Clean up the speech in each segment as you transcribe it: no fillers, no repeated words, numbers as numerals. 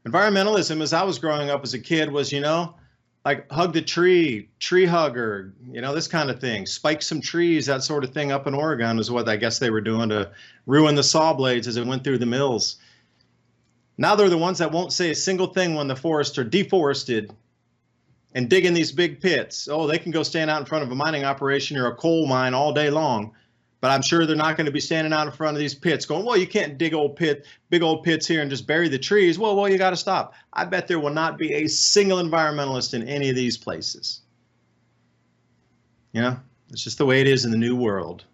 Environmentalism, as I was growing up as a kid, was, like hug the tree, tree hugger, this kind of thing. Spike some trees, that sort of thing up in Oregon is what I guess they were doing to ruin the saw blades as it went through the mills. Now they're the ones that won't say a single thing when the forests are deforested and digging these big pits. Oh, they can go stand out in front of a mining operation or a coal mine all day long. But I'm sure they're not going to be standing out in front of these pits going, well, you can't dig big old pits here and just bury the trees. Well, you got to stop. I bet there will not be a single environmentalist in any of these places. It's just the way it is in the new world.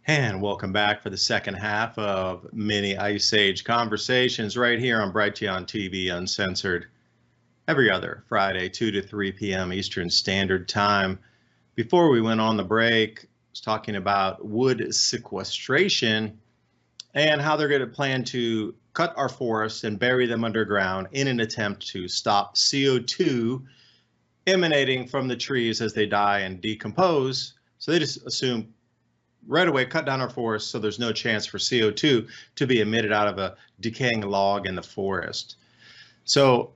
And welcome back for the second half of Mini Ice Age Conversations right here on Brighteon TV Uncensored. Every other Friday, 2 to 3 p.m. Eastern Standard Time. Before we went on the break, I was talking about wood sequestration and how they're going to plan to cut our forests and bury them underground in an attempt to stop CO2 emanating from the trees as they die and decompose. So they just assume right away cut down our forests so there's no chance for CO2 to be emitted out of a decaying log in the forest. So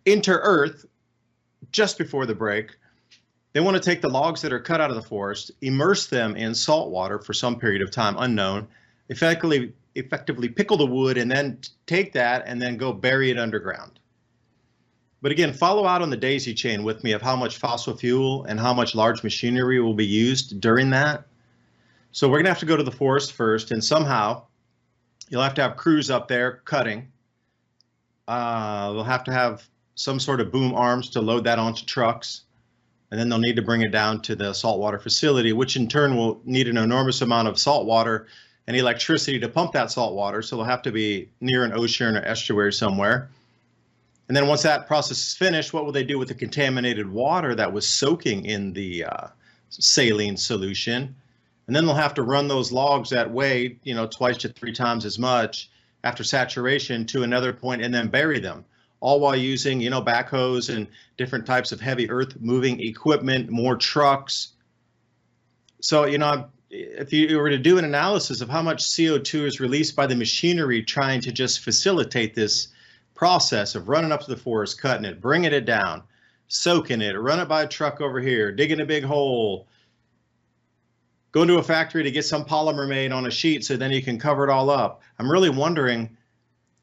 Inter Earth, just before the break, they want to take the logs that are cut out of the forest, immerse them in salt water for some period of time unknown, effectively pickle the wood, and then take that and then go bury it underground. But again, follow out on the daisy chain with me of how much fossil fuel and how much large machinery will be used during that. So we're going to have to go to the forest first, and somehow you'll have to have crews up there cutting. They'll have to have some sort of boom arms to load that onto trucks, and then they'll need to bring it down to the saltwater facility, which in turn will need an enormous amount of salt water and electricity to pump that salt water. So they'll have to be near an ocean or estuary somewhere. And then once that process is finished, what will they do with the contaminated water that was soaking in the saline solution? And then they'll have to run those logs that weigh, twice to 3 times as much after saturation to another point and then bury them, all while using, backhoes and different types of heavy earth moving equipment, more trucks. So, if you were to do an analysis of how much CO2 is released by the machinery trying to just facilitate this process of running up to the forest, cutting it, bringing it down, soaking it, run it by a truck over here, digging a big hole, go into a factory to get some polymer made on a sheet so then you can cover it all up. I'm really wondering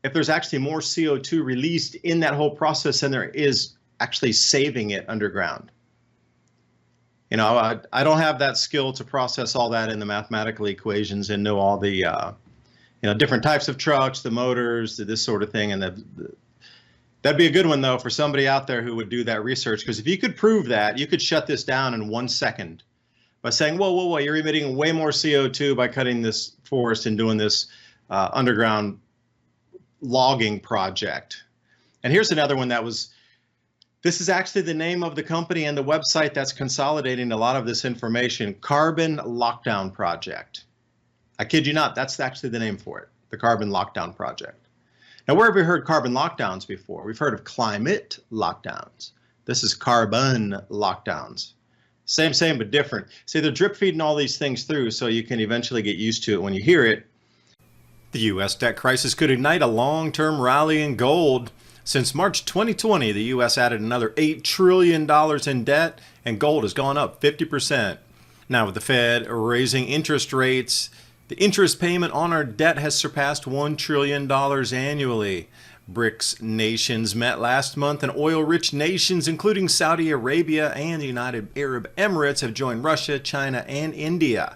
if there's actually more CO2 released in that whole process than there is actually saving it underground. I don't have that skill to process all that in the mathematical equations and know all the, different types of trucks, the motors, this sort of thing. And that'd be a good one, though, for somebody out there who would do that research. Because if you could prove that, you could shut this down in 1 second. By saying, whoa, you're emitting way more CO2 by cutting this forest and doing this underground logging project. And here's another one this is actually the name of the company and the website that's consolidating a lot of this information, Carbon Lockdown Project. I kid you not, that's actually the name for it, the Carbon Lockdown Project. Now, where have we heard carbon lockdowns before? We've heard of climate lockdowns. This is carbon lockdowns. Same, but different. See, they're drip feeding all these things through so you can eventually get used to it when you hear it. The U.S. debt crisis could ignite a long-term rally in gold. Since March 2020, the U.S. added another $8 trillion in debt, and gold has gone up 50%. Now, with the Fed raising interest rates, the interest payment on our debt has surpassed $1 trillion annually. BRICS nations met last month, and oil-rich nations, including Saudi Arabia and the United Arab Emirates, have joined Russia, China, and India.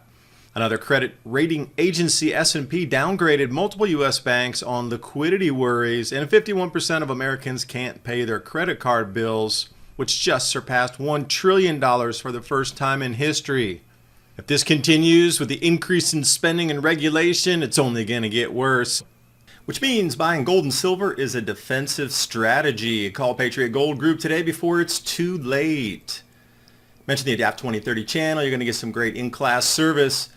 Another credit rating agency, S&P, downgraded multiple U.S. banks on liquidity worries, and 51% of Americans can't pay their credit card bills, which just surpassed $1 trillion for the first time in history. If this continues with the increase in spending and regulation, it's only going to get worse. Which means buying gold and silver is a defensive strategy. Call Patriot Gold Group today before it's too late. Mention the Adapt 2030 channel. You're going to get some great in-class service.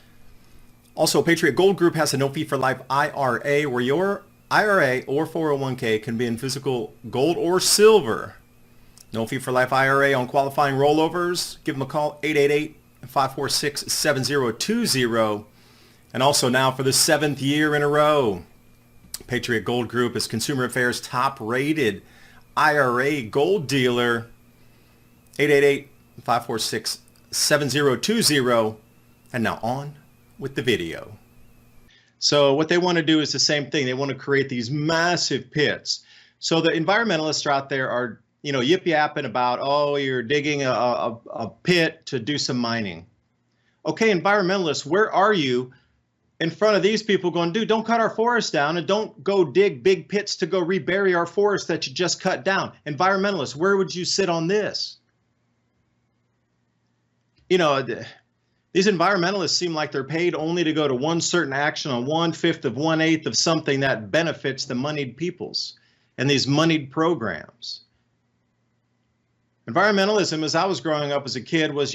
Also, Patriot Gold Group has a no-fee-for-life IRA where your IRA or 401k can be in physical gold or silver. No fee for life IRA on qualifying rollovers. Give them a call, 888-546-7020. And also now for the 7th year in a row, Patriot Gold Group is Consumer Affairs top-rated IRA gold dealer. 888-546-7020. And now on with the video. So what they want to do is the same thing. They want to create these massive pits. So the environmentalists out there are, yip-yapping about, oh, you're digging a pit to do some mining. Okay, environmentalists, where are you in front of these people going, dude, don't cut our forest down and don't go dig big pits to go rebury our forest that you just cut down. Environmentalists, where would you sit on this? These environmentalists seem like they're paid only to go to one certain action on 1/5 of 1/8 of something that benefits the moneyed peoples and these moneyed programs. Environmentalism, as I was growing up as a kid, was,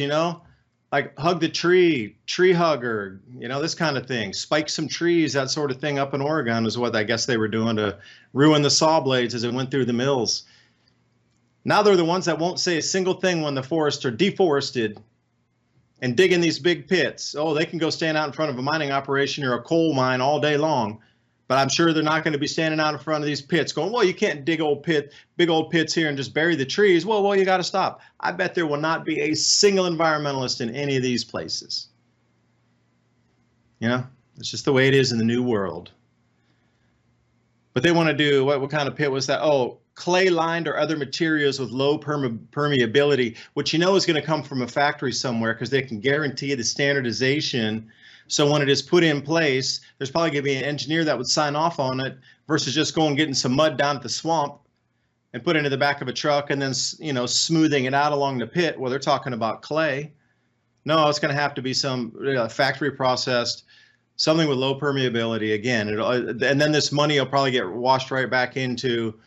like hug the tree hugger, this kind of thing, spike some trees, that sort of thing up in Oregon is what I guess they were doing to ruin the saw blades as it went through the mills. Now they're the ones that won't say a single thing when the forests are deforested and digging these big pits. Oh, they can go stand out in front of a mining operation or a coal mine all day long, but I'm sure they're not going to be standing out in front of these pits going, well, you can't dig big old pits here and just bury the trees. Well, you got to stop. I bet there will not be a single environmentalist in any of these places. It's just the way it is in the new world. But they want to do, what kind of pit was that? Oh, clay lined or other materials with low permeability, which is going to come from a factory somewhere because they can guarantee the standardization. So when it is put in place, there's probably going to be an engineer that would sign off on it versus just going and getting some mud down at the swamp and put it into the back of a truck and then, smoothing it out along the pit. Well, they're talking about clay. No, it's going to have to be some factory processed, something with low permeability. Again, and then this money will probably get washed right back into,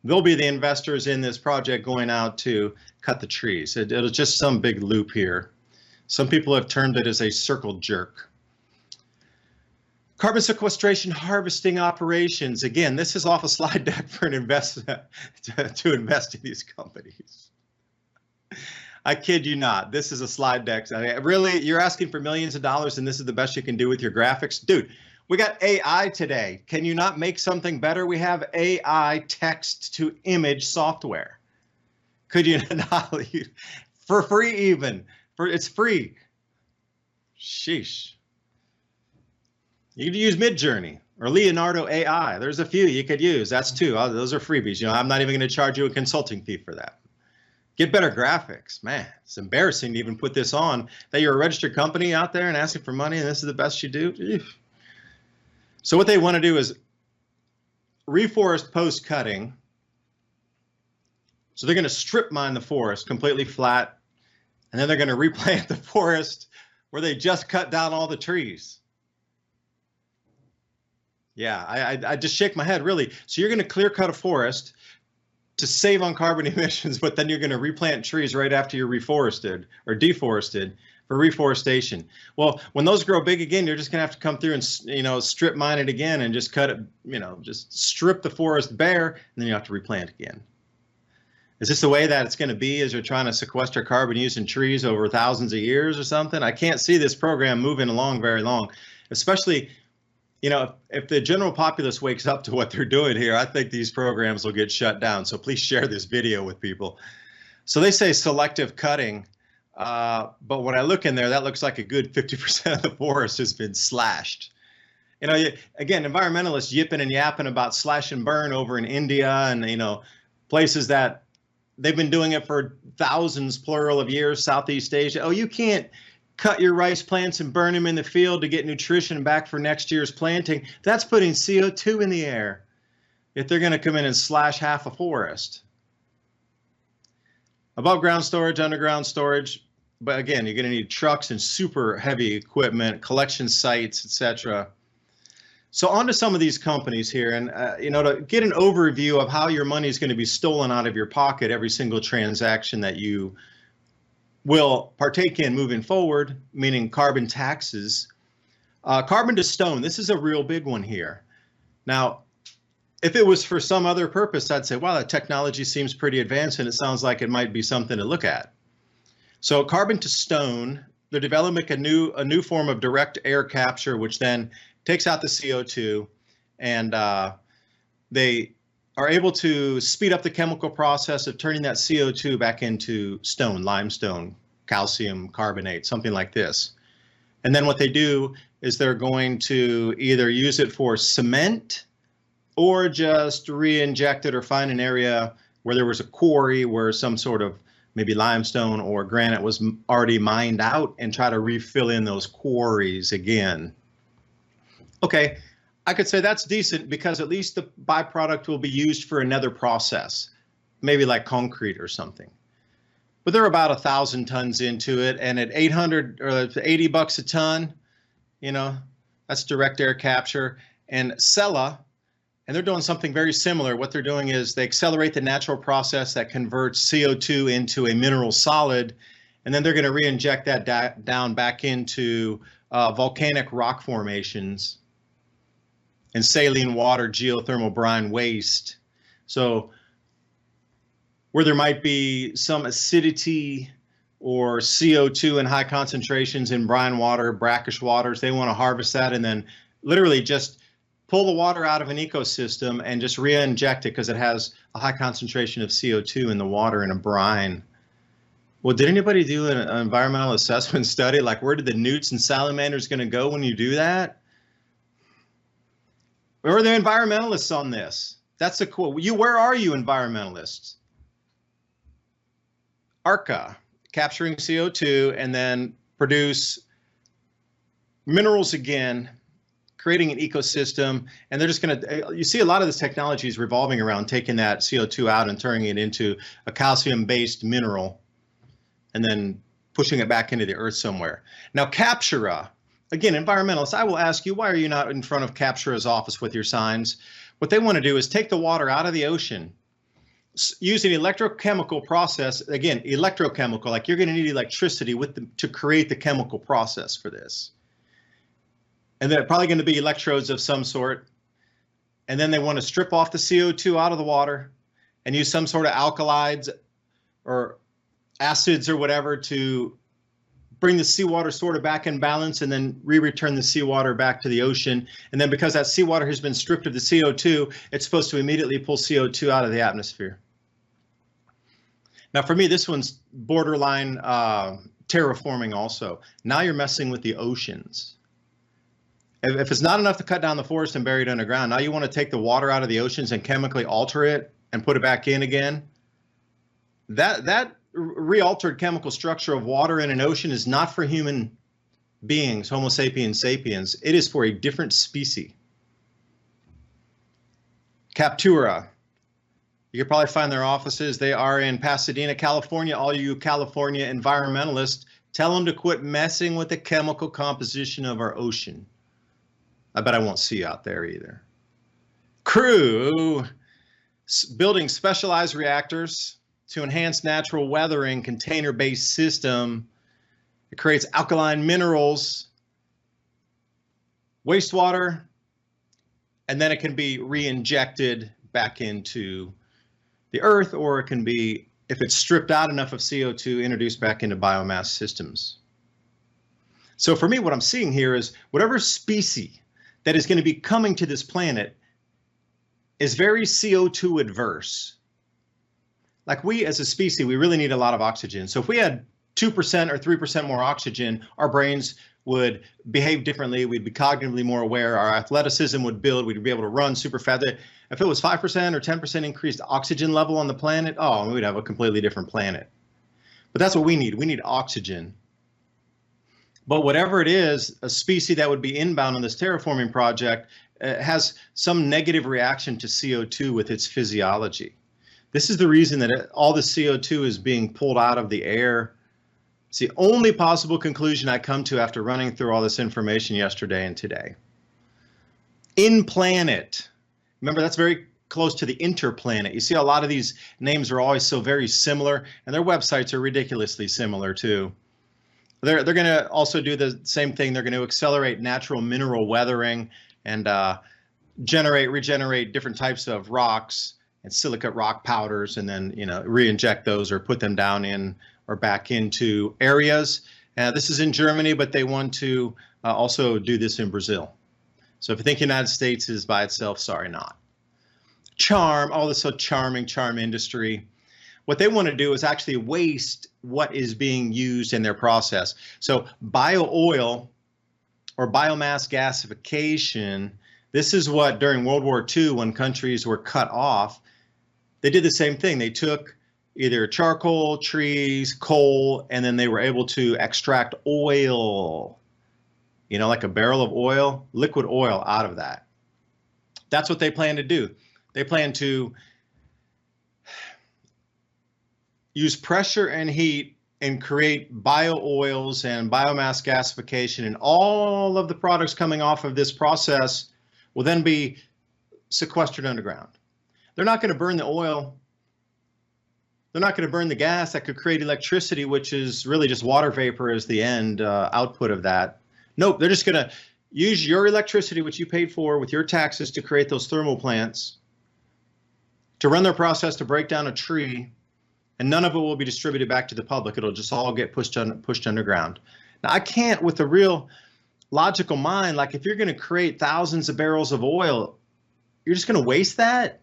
they'll be the investors in this project going out to cut the trees. It'll just some big loop here. Some people have termed it as a circle jerk. Carbon sequestration harvesting operations. Again, this is off a slide deck for an investor to invest in these companies. I kid you not. This is a slide deck. Really, you're asking for millions of dollars and this is the best you can do with your graphics? Dude, we got AI today. Can you not make something better? We have AI text to image software. Could you not? For free even. It's free. Sheesh. You could use Midjourney or Leonardo AI. There's a few you could use. That's two. Those are freebies. I'm not even going to charge you a consulting fee for that. Get better graphics. Man, it's embarrassing to even put this on that you're a registered company out there and asking for money and this is the best you do. Eesh. So what they want to do is reforest post-cutting. So they're going to strip mine the forest completely flat, and then they're going to replant the forest where they just cut down all the trees. Yeah, I just shake my head, really. So you're going to clear cut a forest to save on carbon emissions, but then you're going to replant trees right after you're reforested or deforested for reforestation. Well, when those grow big again, you're just going to have to come through and, strip mine it again and just cut it, just strip the forest bare, and then you have to replant again. Is this the way that it's going to be as you're trying to sequester carbon using trees over thousands of years or something? I can't see this program moving along very long, especially, if the general populace wakes up to what they're doing here. I think these programs will get shut down. So please share this video with people. So they say selective cutting, but when I look in there, that looks like a good 50% of the forest has been slashed. Again, environmentalists yipping and yapping about slash and burn over in India and, places that they've been doing it for thousands, plural, of years, Southeast Asia. Oh, you can't cut your rice plants and burn them in the field to get nutrition back for next year's planting. That's putting CO2 in the air if they're going to come in and slash half a forest. Above ground storage, underground storage. But again, you're going to need trucks and super heavy equipment, collection sites, etc. So on to some of these companies here, and to get an overview of how your money is going to be stolen out of your pocket every single transaction that you will partake in moving forward, meaning carbon taxes. Carbon to stone, this is a real big one here. Now, If it was for some other purpose, I'd say, wow, that technology seems pretty advanced and it sounds like it might be something to look at. So carbon to stone, they're developing a new form of direct air capture, which then takes out the CO2, and they are able to speed up the chemical process of turning that CO2 back into stone, limestone, calcium carbonate, something like this. And then what they do is they're going to either use it for cement or just re-inject it or find an area where there was a quarry where some sort of maybe limestone or granite was already mined out and try to refill in those quarries again. Okay, I could say that's decent because at least the byproduct will be used for another process, maybe like concrete or something. But they're about 1,000 tons into it, and at 800 or 80 bucks a ton, you know, that's direct air capture. And Sella, and they're doing something very similar. What they're doing is they accelerate the natural process that converts CO2 into a mineral solid, and then they're going to re-inject that down back into volcanic rock formations and saline water, geothermal brine waste. So where there might be some acidity or CO2 in high concentrations in brine water, brackish waters, they want to harvest that and then literally just pull the water out of an ecosystem and just re-inject it because it has a high concentration of CO2 in the water in a brine. Well, did anybody do an environmental assessment study? Like, where did the newts and salamanders going to go when you do that? Where are the environmentalists on this? That's a cool. Where are you, environmentalists? ARCA, capturing CO2 and then produce minerals again, creating an ecosystem, and they're just going to, you see a lot of this technology is revolving around taking that CO2 out and turning it into a calcium-based mineral and then pushing it back into the earth somewhere. Now, Captura, again, environmentalists, I will ask you, why are you not in front of Captura's office with your signs? What they want to do is take the water out of the ocean, use an electrochemical process, again, electrochemical, like you're going to need electricity to create the chemical process for this. And they're probably going to be electrodes of some sort. And then they want to strip off the CO2 out of the water and use some sort of alkalides or acids or whatever to bring the seawater sort of back in balance and then return the seawater back to the ocean. And then because that seawater has been stripped of the CO2, it's supposed to immediately pull CO2 out of the atmosphere. Now, for me, this one's borderline terraforming also. Now you're messing with the oceans. If it's not enough to cut down the forest and bury it underground, now you want to take the water out of the oceans and chemically alter it and put it back in again. That re-altered chemical structure of water in an ocean is not for human beings, Homo sapiens sapiens. It is for a different species. Captura. You can probably find their offices. They are in Pasadena, California. All you California environmentalists, tell them to quit messing with the chemical composition of our ocean. I bet I won't see you out there either. Crew, building specialized reactors to enhance natural weathering, container-based system. It creates alkaline minerals, wastewater, and then it can be re-injected back into the earth, or it can be, if it's stripped out enough of CO2, introduced back into biomass systems. So for me, what I'm seeing here is whatever species that is going to be coming to this planet is very CO2 adverse. Like we as a species, we really need a lot of oxygen. So if we had 2% or 3% more oxygen, our brains would behave differently. We'd be cognitively more aware. Our athleticism would build. We'd be able to run super fast. If it was 5% or 10% increased oxygen level on the planet, oh, we'd have a completely different planet. But that's what we need. We need oxygen. But whatever it is, a species that would be inbound on this terraforming project has some negative reaction to CO2 with its physiology. This is the reason that all the CO2 is being pulled out of the air. It's the only possible conclusion I come to after running through all this information yesterday and today. In planet, remember that's very close to the interplanet. You see a lot of these names are always so very similar, and their websites are ridiculously similar too. They're going to also do the same thing. They're going to accelerate natural mineral weathering and regenerate different types of rocks and silicate rock powders, and then, re-inject those or put them down in or back into areas. This is in Germany, but they want to also do this in Brazil. So if you think United States is by itself, sorry, not. Charm, all this so charm industry. What they want to do is actually waste what is being used in their process. So bio-oil or biomass gasification, this is what during World War II, when countries were cut off, they did the same thing. They took either charcoal, trees, coal, and then they were able to extract oil, like a barrel of oil, liquid oil out of that. That's what they plan to do. They plan to use pressure and heat and create bio-oils and biomass gasification, and all of the products coming off of this process will then be sequestered underground. They're not going to burn the oil. They're not going to burn the gas that could create electricity, which is really just water vapor as the end output of that. Nope, they're just going to use your electricity, which you paid for with your taxes to create those thermal plants, to run their process to break down a tree, and none of it will be distributed back to the public. It'll just all get pushed underground. Now, I can't, with a real logical mind, like if you're going to create thousands of barrels of oil, you're just going to waste that?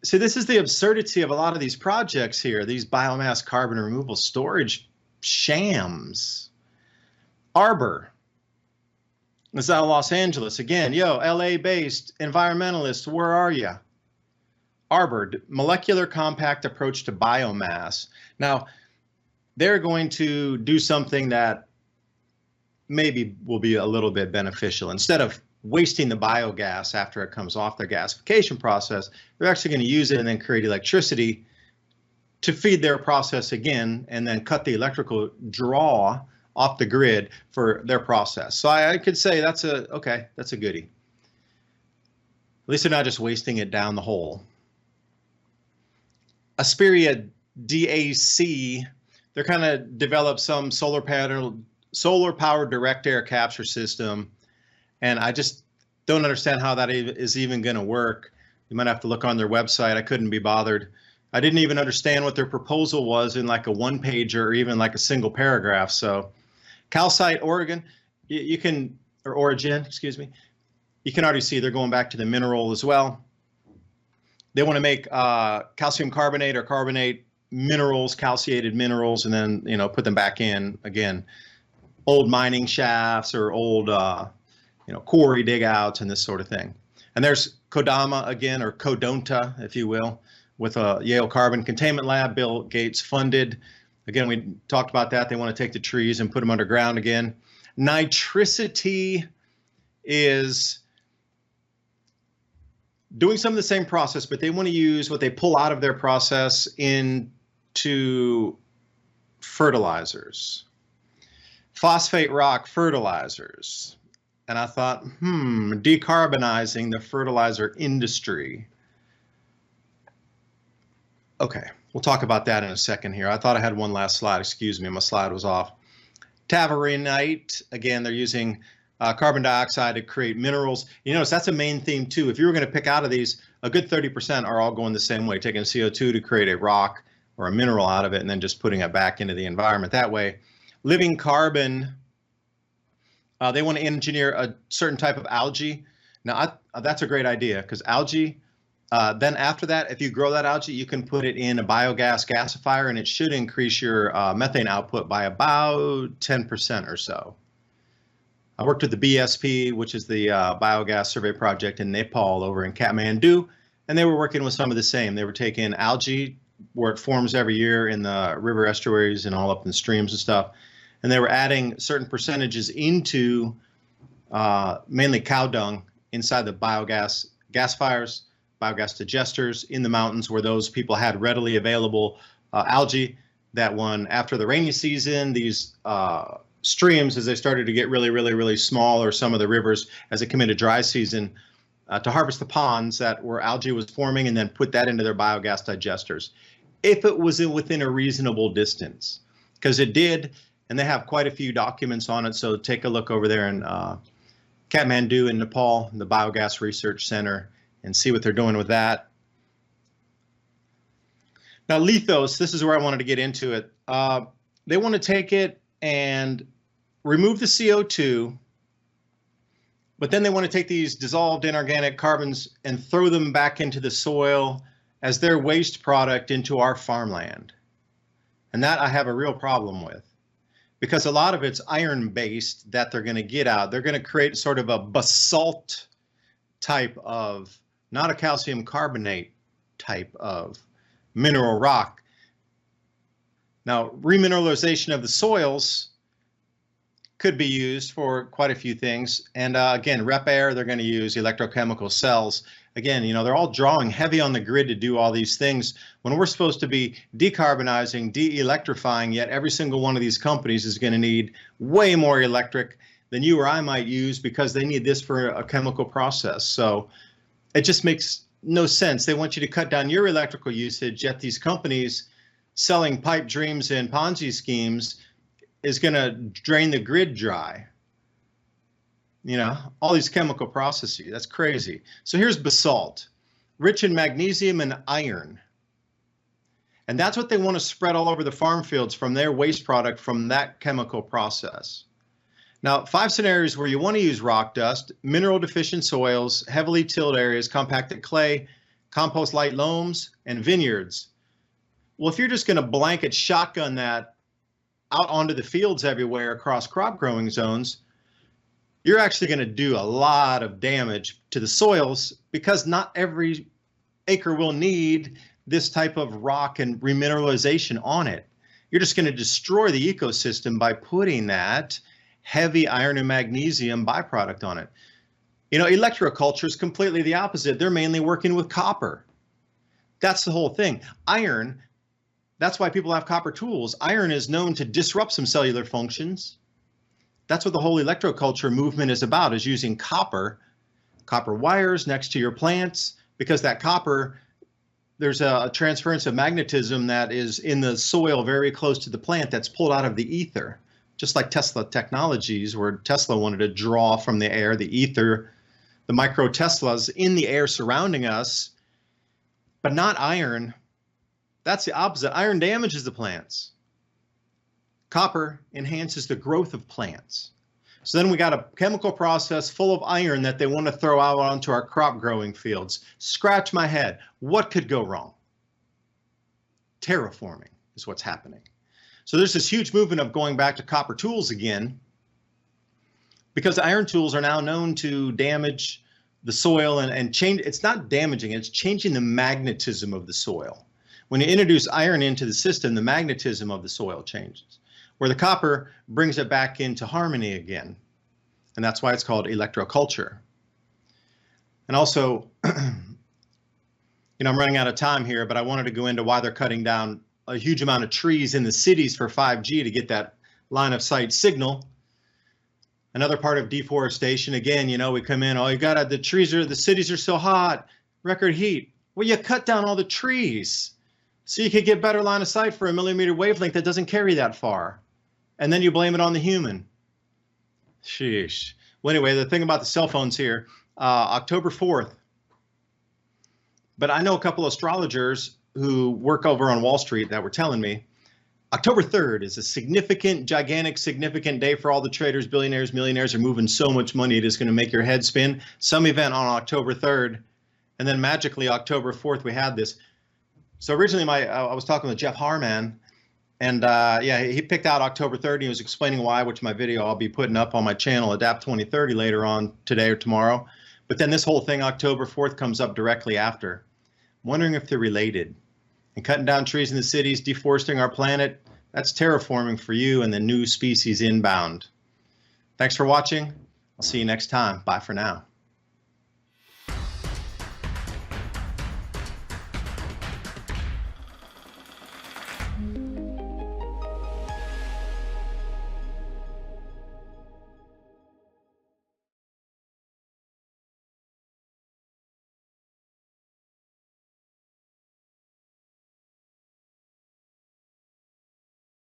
See, this is the absurdity of a lot of these projects here, these biomass carbon removal storage shams. Arbor, this is out of Los Angeles. Again, LA-based environmentalist, where are you? Arbor, molecular compact approach to biomass. Now, they're going to do something that maybe will be a little bit beneficial. Instead of wasting the biogas after it comes off their gasification process, they're actually going to use it and then create electricity to feed their process again, and then cut the electrical draw off the grid for their process. So I could say that's a goodie. At least they're not just wasting it down the hole. Asperia DAC, they're kind of developed some solar powered direct air capture system. And I just don't understand how that is even going to work. You might have to look on their website. I couldn't be bothered. I didn't even understand what their proposal was in like a one-pager or even like a single paragraph. So calcite, Oregon, Origin, excuse me. You can already see they're going back to the mineral as well. They want to make calcium carbonate or carbonate minerals, calciated minerals, and then, put them back in again. Old mining shafts or old, quarry dig outs and this sort of thing. And there's Kodama again, or Kodonta, if you will, with a Yale Carbon Containment Lab, Bill Gates funded. Again, we talked about that. They want to take the trees and put them underground again. Nitricity is doing some of the same process, but they want to use what they pull out of their process into fertilizers. Phosphate rock fertilizers. And I thought, decarbonizing the fertilizer industry. Okay, we'll talk about that in a second here. I thought I had one last slide. Excuse me, my slide was off. Tavernite, again, they're using carbon dioxide to create minerals. You notice that's a main theme too. If you were going to pick out of these, a good 30% are all going the same way, taking CO2 to create a rock or a mineral out of it and then just putting it back into the environment that way. Living carbon, they want to engineer a certain type of algae. Now, that's a great idea, because algae, then after that, if you grow that algae, you can put it in a biogas gasifier, and it should increase your methane output by about 10% or so. I worked with the BSP, which is the Biogas Survey Project in Nepal over in Kathmandu, and they were working with some of the same. They were taking algae where it forms every year in the river estuaries and all up in the streams and stuff, and they were adding certain percentages into mainly cow dung inside the biogas gasifiers, biogas digesters in the mountains, where those people had readily available algae. That one, after the rainy season, these streams, as they started to get really small, or some of the rivers as they come into dry season, to harvest the ponds that where algae was forming, and then put that into their biogas digesters, if it was within a reasonable distance, because it did. And they have quite a few documents on it, so take a look over there and Kathmandu in Nepal, the Biogas Research Center, and see what they're doing with that. Now, Lithos, this is where I wanted to get into it. They want to take it and remove the CO2, but then they want to take these dissolved inorganic carbons and throw them back into the soil as their waste product into our farmland. And that I have a real problem with, because a lot of it's iron-based that they're going to get out. They're going to create sort of a basalt type of, not a calcium carbonate type of mineral rock. Now, remineralization of the soils could be used for quite a few things. And again, Repair, they're going to use electrochemical cells. Again, you know, they're all drawing heavy on the grid to do all these things when we're supposed to be decarbonizing, de-electrifying, yet every single one of these companies is going to need way more electric than you or I might use because they need this for a chemical process. So it just makes no sense. They want you to cut down your electrical usage, yet these companies selling pipe dreams and Ponzi schemes is going to drain the grid dry. You know, all these chemical processes, that's crazy. So here's basalt, rich in magnesium and iron. And that's what they want to spread all over the farm fields from their waste product from that chemical process. Now, 5 scenarios where you want to use rock dust: mineral deficient soils, heavily tilled areas, compacted clay, compost light loams, and vineyards. Well, if you're just going to blanket shotgun that out onto the fields everywhere across crop growing zones, you're actually going to do a lot of damage to the soils, because not every acre will need this type of rock and remineralization on it. You're just going to destroy the ecosystem by putting that heavy iron and magnesium byproduct on it. You know, electroculture is completely the opposite. They're mainly working with copper. That's the whole thing. Iron, that's why people have copper tools. Iron is known to disrupt some cellular functions. That's what the whole electroculture movement is about, is using copper wires next to your plants, because that copper, there's a transference of magnetism that is in the soil very close to the plant that's pulled out of the ether. Just like Tesla Technologies, where Tesla wanted to draw from the air, the ether, the micro Teslas in the air surrounding us, but not iron. That's the opposite. Iron damages the plants. Copper enhances the growth of plants. So then we got a chemical process full of iron that they want to throw out onto our crop growing fields. Scratch my head. What could go wrong? Terraforming is what's happening. So there's this huge movement of going back to copper tools again, because iron tools are now known to damage the soil and change. It's not damaging, it's changing the magnetism of the soil. When you introduce iron into the system, the magnetism of the soil changes, where the copper brings it back into harmony again. And that's why it's called electroculture. And also, you know, I'm running out of time here, but I wanted to go into why they're cutting down a huge amount of trees in the cities for 5G to get that line of sight signal. Another part of deforestation, again, you know, we come in, oh, you got the cities are so hot, record heat. Well, you cut down all the trees so you could get better line of sight for a millimeter wavelength that doesn't carry that far. And then you blame it on the human. Sheesh. Well, anyway, the thing about the cell phones here, October 4th. But I know a couple of astrologers who work over on Wall Street that were telling me October 3rd is a significant, gigantic, significant day for all the traders, billionaires, millionaires are moving so much money it is going to make your head spin. Some event on October 3rd, and then magically October 4th we had this. So originally I was talking with Jeff Harman, and yeah, he picked out October 3rd. And he was explaining why, which my video I'll be putting up on my channel, Adapt 2030, later on today or tomorrow. But then this whole thing, October 4th, comes up directly after. I'm wondering if they're related. And cutting down trees in the cities, deforesting our planet, that's terraforming for you and the new species inbound. Thanks for watching. I'll see you next time. Bye for now.